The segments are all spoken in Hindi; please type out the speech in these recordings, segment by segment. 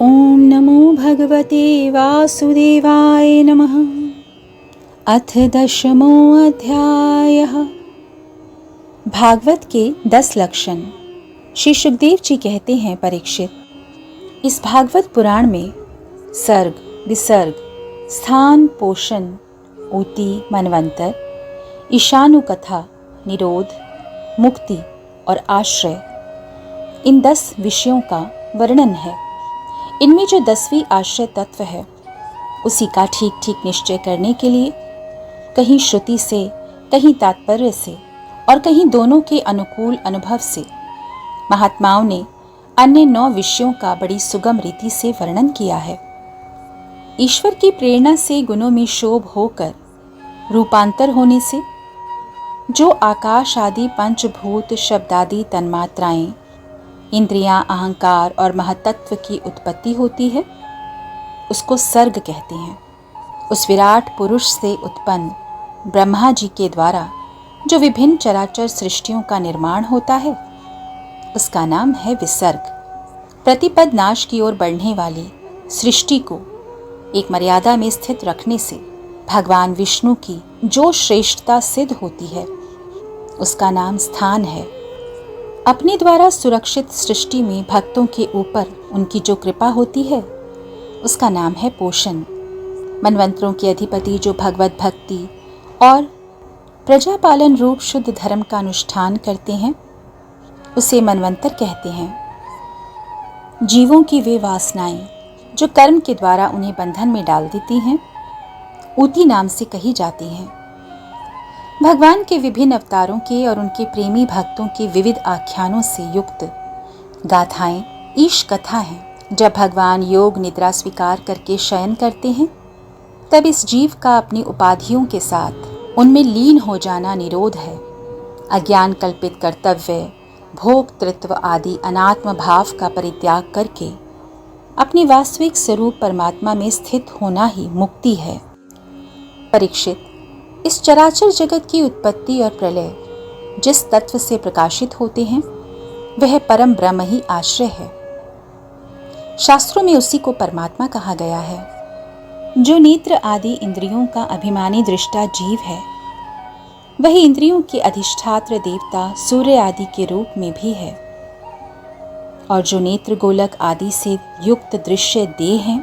ओम नमो भगवते वासुदेवाय नमः। अथ 10वां अध्यायः। भागवत के 10 लक्षण। श्री सुखदेव जी कहते हैं, परीक्षित, इस भागवत पुराण में सर्ग, विसर्ग, स्थान, पोषण, ऊति, मनवंतर, ईशानुकथा, निरोध, मुक्ति और आश्रय, इन 10 विषयों का वर्णन है। इनमें जो 10वीं आश्रय तत्व है, उसी का ठीक ठीक निश्चय करने के लिए कहीं श्रुति से, कहीं तात्पर्य से और कहीं दोनों के अनुकूल अनुभव से महात्माओं ने अन्य 9 विषयों का बड़ी सुगम रीति से वर्णन किया है। ईश्वर की प्रेरणा से गुणों में शोभ होकर रूपांतर होने से जो आकाश आदि पंचभूत, शब्दादि तन्मात्राएं, इंद्रियां, अहंकार और महतत्व की उत्पत्ति होती है, उसको सर्ग कहते हैं। उस विराट पुरुष से उत्पन्न ब्रह्मा जी के द्वारा जो विभिन्न चराचर सृष्टियों का निर्माण होता है, उसका नाम है विसर्ग। प्रतिपद नाश की ओर बढ़ने वाली सृष्टि को एक मर्यादा में स्थित रखने से भगवान विष्णु की जो श्रेष्ठता सिद्ध होती है, उसका नाम स्थान है। अपने द्वारा सुरक्षित सृष्टि में भक्तों के ऊपर उनकी जो कृपा होती है, उसका नाम है पोषण। मनवंतरों के अधिपति जो भगवत भक्ति और प्रजापालन रूप शुद्ध धर्म का अनुष्ठान करते हैं, उसे मनवंतर कहते हैं। जीवों की वे वासनाएं जो कर्म के द्वारा उन्हें बंधन में डाल देती हैं, ऊति नाम से कही जाती हैं। भगवान के विभिन्न अवतारों के और उनके प्रेमी भक्तों के विविध आख्यानों से युक्त गाथाएं ईश कथा हैं। जब भगवान योग निद्रा स्वीकार करके शयन करते हैं, तब इस जीव का अपनी उपाधियों के साथ उनमें लीन हो जाना निरोध है। अज्ञान कल्पित कर्तव्य, भोक्तृत्व आदि अनात्म भाव का परित्याग करके अपने वास्तविक स्वरूप परमात्मा में स्थित होना ही मुक्ति है। परीक्षित, इस चराचर जगत की उत्पत्ति और प्रलय जिस तत्व से प्रकाशित होते हैं, वह परम ब्रह्म ही आश्रय है। शास्त्रों में उसी को परमात्मा कहा गया है। जो नेत्र आदि इंद्रियों का अभिमानी दृष्टा जीव है, वही इंद्रियों के अधिष्ठात्र देवता सूर्य आदि के रूप में भी है। और जो नेत्र गोलक आदि से युक्त दृश्य देह हैं,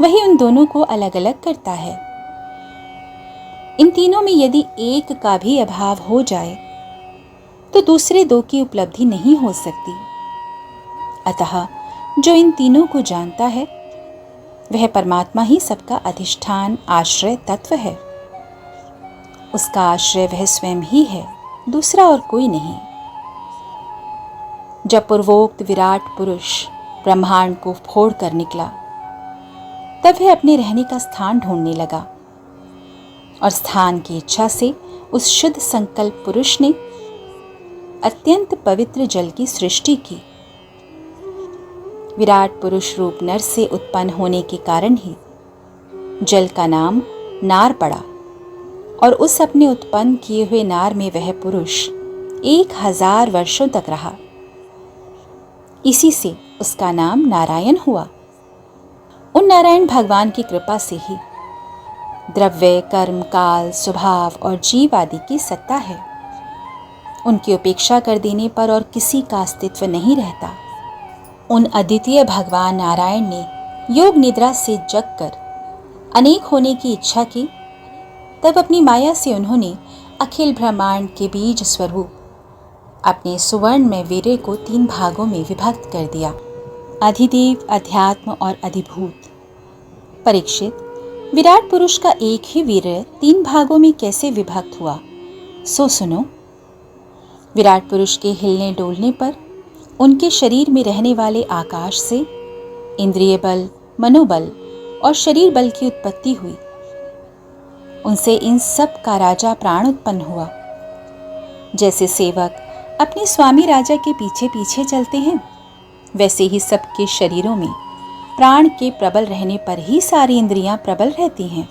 वही उन दोनों को अलग अलग करता है। इन तीनों में यदि एक का भी अभाव हो जाए, तो दूसरे 2 की उपलब्धि नहीं हो सकती। अतः जो इन तीनों को जानता है, वह परमात्मा ही सबका अधिष्ठान आश्रय तत्व है। उसका आश्रय वह स्वयं ही है, दूसरा और कोई नहीं। जब पूर्वोक्त विराट पुरुष ब्रह्मांड को फोड़ कर निकला, तब वह अपने रहने का स्थान ढूंढने लगा और स्थान की इच्छा से उस शुद्ध संकल्प पुरुष ने अत्यंत पवित्र जल की सृष्टि की। विराट पुरुष रूप नर से उत्पन्न होने के कारण ही जल का नाम नार पड़ा और उस अपने उत्पन्न किए हुए नार में वह पुरुष 1000 वर्षों तक रहा। इसी से उसका नाम नारायण हुआ। उन नारायण भगवान की कृपा से ही द्रव्य, कर्म, काल, स्वभाव और जीव आदि की सत्ता है। उनकी उपेक्षा कर देने पर और किसी का अस्तित्व नहीं रहता। उन अद्वितीय भगवान नारायण ने योग निद्रा से जगकर अनेक होने की इच्छा की। तब अपनी माया से उन्होंने अखिल ब्रह्मांड के बीज स्वरूप अपने सुवर्ण में वीर्य को 3 भागों में विभक्त कर दिया, अधिदेव, अध्यात्म और अधिभूत। परीक्षित, विराट पुरुष का एक ही वीर्य 3 भागों में कैसे विभक्त हुआ, सो सुनो। विराट पुरुष के हिलने डोलने पर उनके शरीर में रहने वाले आकाश से इंद्रिय बल, मनोबल और शरीर बल की उत्पत्ति हुई। उनसे इन सब का राजा प्राण उत्पन्न हुआ। जैसे सेवक अपने स्वामी राजा के पीछे पीछे चलते हैं, वैसे ही सबके शरीरों में प्राण के प्रबल रहने पर ही सारी इंद्रियां प्रबल रहती हैं।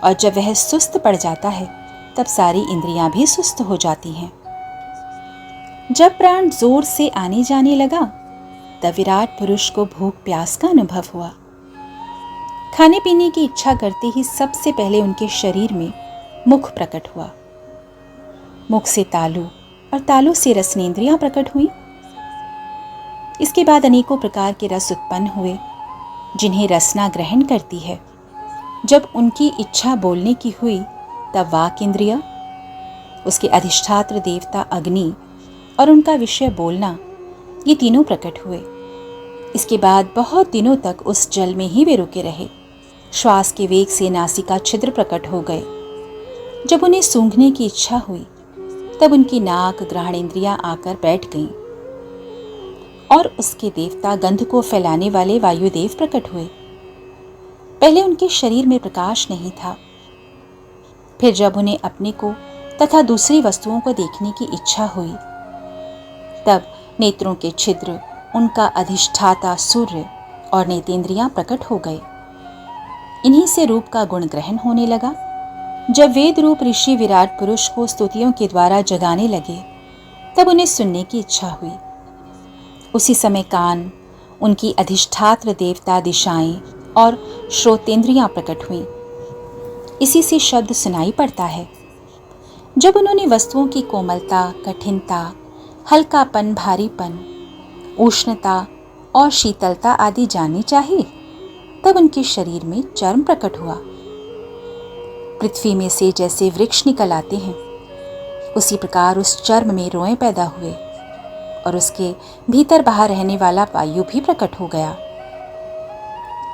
और जब वह सुस्त पड़ जाता है, तब सारी इंद्रियां भी सुस्त हो जाती हैं। जब प्राण जोर से आने जाने लगा, तब विराट पुरुष को भूख प्यास का अनुभव हुआ। खाने पीने की इच्छा करते ही सबसे पहले उनके शरीर में मुख प्रकट हुआ। मुख से तालु और तालु से रसनेंद्रियां प्रकट हुई। इसके बाद अनेकों प्रकार के रस उत्पन्न हुए जिन्हें रसना ग्रहण करती है। जब उनकी इच्छा बोलने की हुई तब वाक इंद्रिय, उसके अधिष्ठात्र देवता अग्नि और उनका विषय बोलना, ये तीनों प्रकट हुए। इसके बाद बहुत दिनों तक उस जल में ही वे रुके रहे। श्वास के वेग से नासिका छिद्र प्रकट हो गए। जब उन्हें सूंघने की इच्छा हुई तब उनकी नाक ग्रहणेंद्रियां आकर बैठ गईं और उसके देवता गंध को फैलाने वाले वायुदेव प्रकट हुए। पहले उनके शरीर में प्रकाश नहीं था। फिर जब उन्हें अपने को तथा दूसरी वस्तुओं को देखने की इच्छा हुई तब नेत्रों के छिद्र, उनका अधिष्ठाता सूर्य और नेतेंद्रियां प्रकट हो गए। इन्हीं से रूप का गुण ग्रहण होने लगा। जब वेद रूप ऋषि विराट पुरुष को स्तुतियों के द्वारा जगाने लगे तब उन्हें सुनने की इच्छा हुई। उसी समय कान, उनकी अधिष्ठात्र देवता दिशाएं और श्रोतेंद्रियां प्रकट हुईं। इसी से शब्द सुनाई पड़ता है। जब उन्होंने वस्तुओं की कोमलता, कठिनता, हल्कापन, भारीपन, उष्णता और शीतलता आदि जाननी चाहिए तब उनके शरीर में चर्म प्रकट हुआ। पृथ्वी में से जैसे वृक्ष निकल आते हैं उसी प्रकार उस चर्म में रोएं पैदा हुए और उसके भीतर बाहर रहने वाला वायु भी प्रकट हो गया।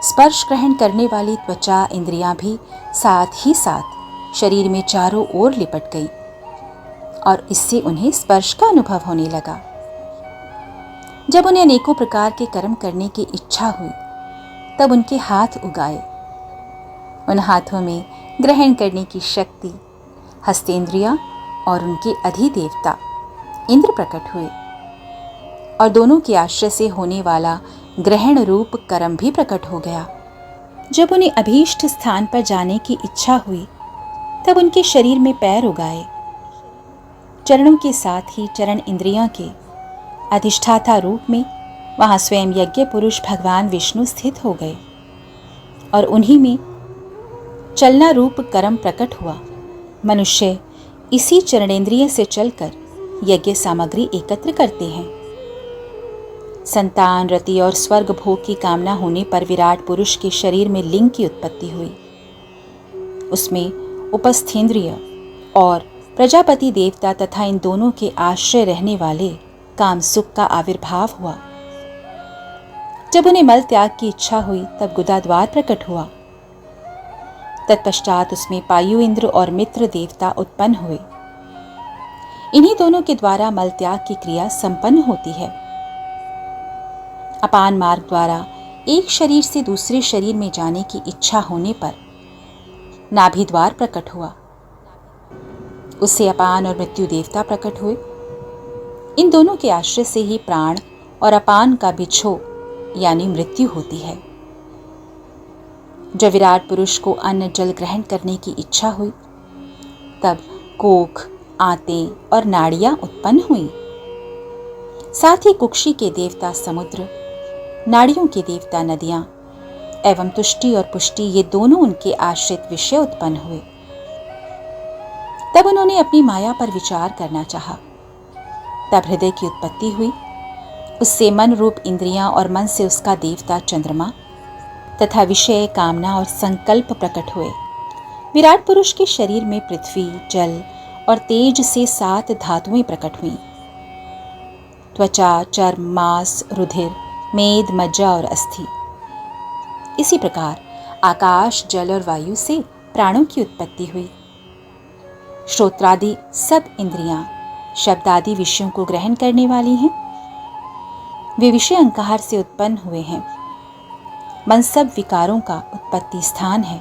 स्पर्श ग्रहण करने वाली त्वचा इंद्रियां भी साथ ही साथ शरीर में चारों ओर लिपट गई और इससे उन्हें स्पर्श का अनुभव होने लगा। जब उन्हें अनेकों प्रकार के कर्म करने की इच्छा हुई तब उनके हाथ उगाए। उन हाथों में ग्रहण करने की शक्ति, हस्तेंद्रिया और उनके अधिदेवता इंद्र प्रकट हुए और दोनों के आश्रय से होने वाला ग्रहण रूप कर्म भी प्रकट हो गया। जब उन्हें अभीष्ट स्थान पर जाने की इच्छा हुई तब उनके शरीर में पैर उगाए। चरणों के साथ ही चरण इंद्रियों के अधिष्ठाता रूप में वहां स्वयं यज्ञ पुरुष भगवान विष्णु स्थित हो गए और उन्हीं में चलना रूप कर्म प्रकट हुआ। मनुष्य इसी चरणेंद्रिय से चलकर यज्ञ सामग्री एकत्र करते हैं। संतान, रति और स्वर्ग भोग की कामना होने पर विराट पुरुष के शरीर में लिंग की उत्पत्ति हुई। उसमें उपस्थेंद्रिय और प्रजापति देवता तथा इन दोनों के आश्रय रहने वाले काम सुख का आविर्भाव हुआ। जब उन्हें मल त्याग की इच्छा हुई तब गुदाद्वार प्रकट हुआ। तत्पश्चात उसमें पायु इंद्र और मित्र देवता उत्पन्न हुए। इन्हीं दोनों के द्वारा मल त्याग की क्रिया संपन्न होती है। अपान मार्ग द्वारा एक शरीर से दूसरे शरीर में जाने की इच्छा होने पर नाभि द्वार प्रकट हुआ। उससे अपान और मृत्यु देवता प्रकट हुए। इन दोनों के आश्रय से ही प्राण और अपान का बिछो यानी मृत्यु होती है। जब विराट पुरुष को अन्न जल ग्रहण करने की इच्छा हुई तब कोख, आंतें और नाड़ियां उत्पन्न हुई। साथ ही कुक्षी के देवता समुद्र, नाड़ियों के देवता नदियां एवं तुष्टि और पुष्टि ये दोनों उनके आश्रित विषय उत्पन्न हुए। तब उन्होंने अपनी माया पर विचार करना चाहा। तब हृदय की उत्पत्ति हुई। उससे मन रूप इंद्रियां और मन से उसका देवता चंद्रमा तथा विषय, कामना और संकल्प प्रकट हुए। विराट पुरुष के शरीर में पृथ्वी, जल और तेज से 7 धातुएं प्रकट हुईं। त्वचा, चर्म, मांस, रुधिर, मेद, मज्जा और अस्थि। इसी प्रकार आकाश, जल और वायु से प्राणों की उत्पत्ति हुई। श्रोत्रादि सब इंद्रियां शब्द आदि विषयों को ग्रहण करने वाली हैं। वे विषय अहंकार से उत्पन्न हुए हैं। मन सब विकारों का उत्पत्ति स्थान है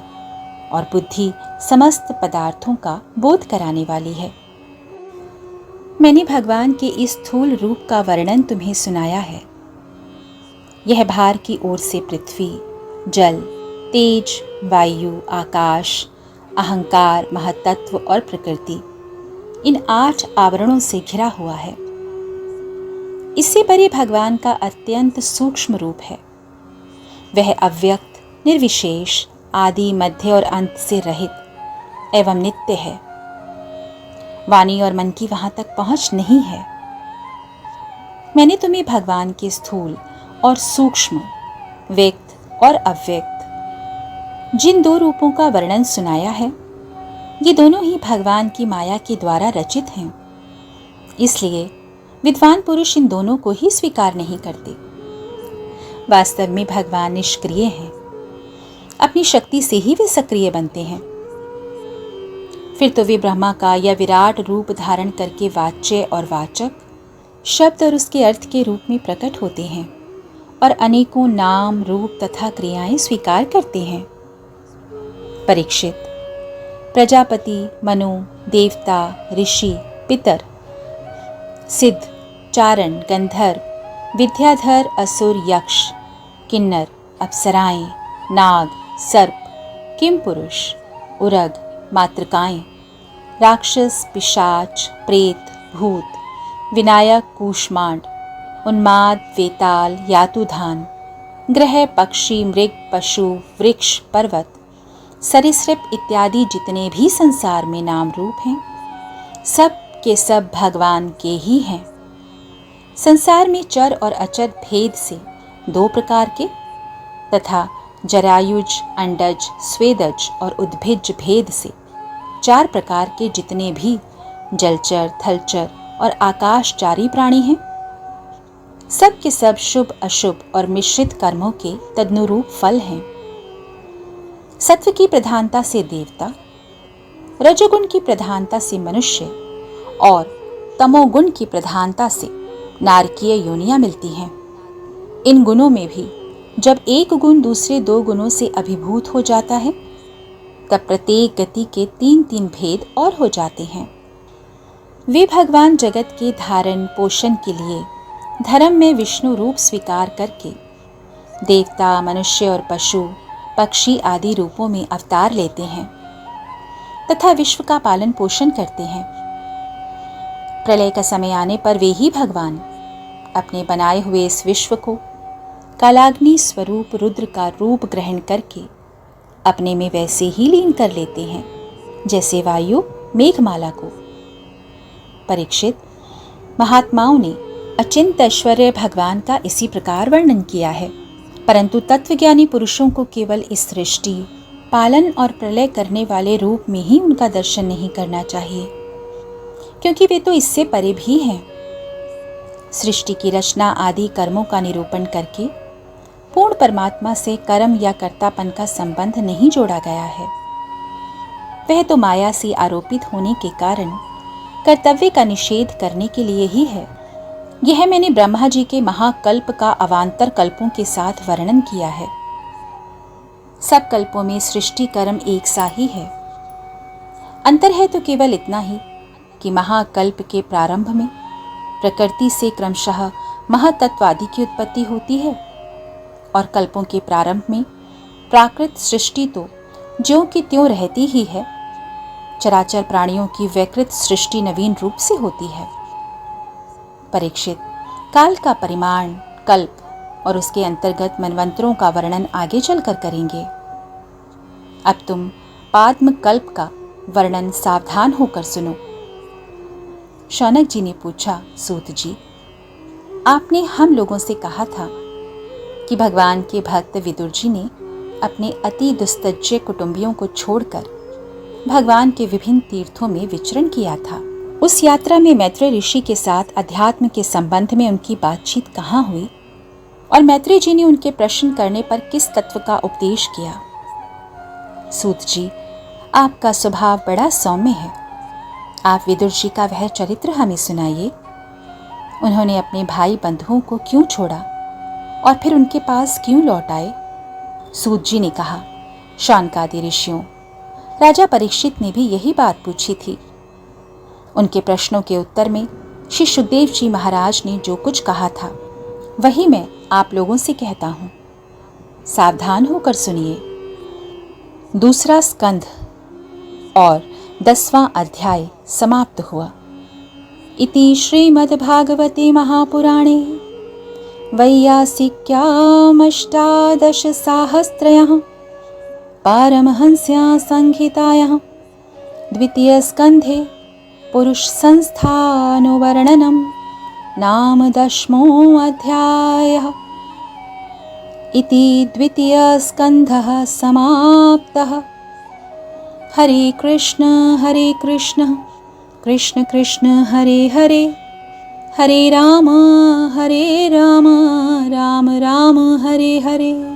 और बुद्धि समस्त पदार्थों का बोध कराने वाली है। मैंने भगवान के इस स्थूल रूप का वर्णन तुम्हें सुनाया है। यह भार की ओर से पृथ्वी, जल, तेज, वायु, आकाश, अहंकार, महतत्व और प्रकृति इन 8 आवरणों से घिरा हुआ है। इससे परे भगवान का अत्यंत सूक्ष्म रूप है। वह अव्यक्त, निर्विशेष, आदि, मध्य और अंत से रहित एवं नित्य है। वाणी और मन की वहां तक पहुंच नहीं है। मैंने तुम्हें भगवान के स्थूल और सूक्ष्म, व्यक्त और अव्यक्त, जिन दो रूपों का वर्णन सुनाया है, ये दोनों ही भगवान की माया के द्वारा रचित हैं। इसलिए विद्वान पुरुष इन दोनों को ही स्वीकार नहीं करते। वास्तव में भगवान निष्क्रिय हैं। अपनी शक्ति से ही वे सक्रिय बनते हैं। फिर तो वे ब्रह्मा का या विराट रूप धारण करके वाच्य और वाचक, शब्द और उसके अर्थ के रूप में प्रकट होते हैं और अनेकों नाम, रूप तथा क्रियाएं स्वीकार करते हैं। परीक्षित, प्रजापति, मनु, देवता, ऋषि, पितर, सिद्ध, चारण, गंधर्व, विद्याधर, असुर, यक्ष, किन्नर, अप्सराएं, नाग, सर्प, किमपुरुष, उरग, मातृकाएं, राक्षस, पिशाच, प्रेत, भूत, विनायक, कूष्मांड, उन्माद, वेताल, यातुधान, ग्रह, पक्षी, मृग, पशु, वृक्ष, पर्वत, सरीसृप इत्यादि जितने भी संसार में नाम रूप हैं, सब के सब भगवान के ही हैं। संसार में चर और अचर भेद से दो प्रकार के तथा जरायुज, अंडज, स्वेदज और उद्भिज भेद से चार प्रकार के जितने भी जलचर, थलचर और आकाशचारी प्राणी हैं, सब के सब शुभ, अशुभ और मिश्रित कर्मों के तदनुरूप फल हैं। सत्व की प्रधानता से देवता, रजोगुण की प्रधानता से मनुष्य और तमोगुण की प्रधानता से नारकीय योनियां मिलती हैं। इन गुणों में भी जब एक गुण दूसरे दो गुणों से अभिभूत हो जाता है, तब प्रत्येक गति के तीन तीन भेद और हो जाते हैं। वे भगवान जगत के धारण पोषण के लिए धर्म में विष्णु रूप स्वीकार करके देवता, मनुष्य और पशु, पक्षी आदि रूपों में अवतार लेते हैं तथा विश्व का पालन पोषण करते हैं। प्रलय का समय आने पर वे ही भगवान अपने बनाए हुए इस विश्व को कालाग्नि स्वरूप रुद्र का रूप ग्रहण करके अपने में वैसे ही लीन कर लेते हैं जैसे वायु मेघमाला को। परीक्षित, महात्माओं ने अचिंत ऐश्वर्य भगवान का इसी प्रकार वर्णन किया है, परंतु तत्वज्ञानी पुरुषों को केवल इस सृष्टि, पालन और प्रलय करने वाले रूप में ही उनका दर्शन नहीं करना चाहिए, क्योंकि वे तो इससे परे भी हैं। सृष्टि की रचना आदि कर्मों का निरूपण करके पूर्ण परमात्मा से कर्म या कर्तापन का संबंध नहीं जोड़ा गया है। वह तो माया से आरोपित होने के कारण कर्तव्य का निषेध करने के लिए ही है। यह मैंने ब्रह्मा जी के महाकल्प का अवान्तर कल्पों के साथ वर्णन किया है। सब कल्पों में सृष्टि कर्म एक सा ही है। अंतर है तो केवल इतना ही कि महाकल्प के प्रारंभ में प्रकृति से क्रमशः महातत्व आदि की उत्पत्ति होती है और कल्पों के प्रारंभ में प्राकृत सृष्टि तो ज्यों की त्यों रहती ही है। चराचर प्राणियों की वैकृत सृष्टि नवीन रूप से होती है। परीक्षित, काल का परिमाण, कल्प और उसके अंतर्गत मनवंतरों का वर्णन आगे चलकर करेंगे। अब तुम पाद्म कल्प का वर्णन सावधान होकर सुनो। शौनक जी ने पूछा, सूत जी, आपने हम लोगों से कहा था कि भगवान के भक्त विदुर जी ने अपने अति दुस्तज्य कुटुंबियों को छोड़कर भगवान के विभिन्न तीर्थों में विचरण किया था। उस यात्रा में मैत्रेय ऋषि के साथ अध्यात्म के संबंध में उनकी बातचीत कहाँ हुई और मैत्रेय जी ने उनके प्रश्न करने पर किस तत्व का उपदेश किया? सूत जी, आपका स्वभाव बड़ा सौम्य है। आप विदुर जी का वह चरित्र हमें सुनाइए। उन्होंने अपने भाई बंधुओं को क्यों छोड़ा और फिर उनके पास क्यों लौट आए? सूत जी ने कहा, शानकादि ऋषियों, राजा परीक्षित ने भी यही बात पूछी थी। उनके प्रश्नों के उत्तर में श्री सुखदेव जी महाराज ने जो कुछ कहा था वही मैं आप लोगों से कहता हूँ। सावधान होकर सुनिए। दूसरा स्कंध और 10वां अध्याय समाप्त हुआ। इति श्रीमद्भागवते महापुराणे वैयासिक्यामष्टादशसाहस्रयाः पारमहंस्याः संहितायाः द्वितीयस्कन्धे पुरुषसंस्थानुवर्णनं नाम 10मोऽध्यायः। इति द्वितीयस्कन्धः समाप्तः। हरे कृष्ण कृष्ण कृष्ण हरे हरे, हरे राम राम राम हरे हरे।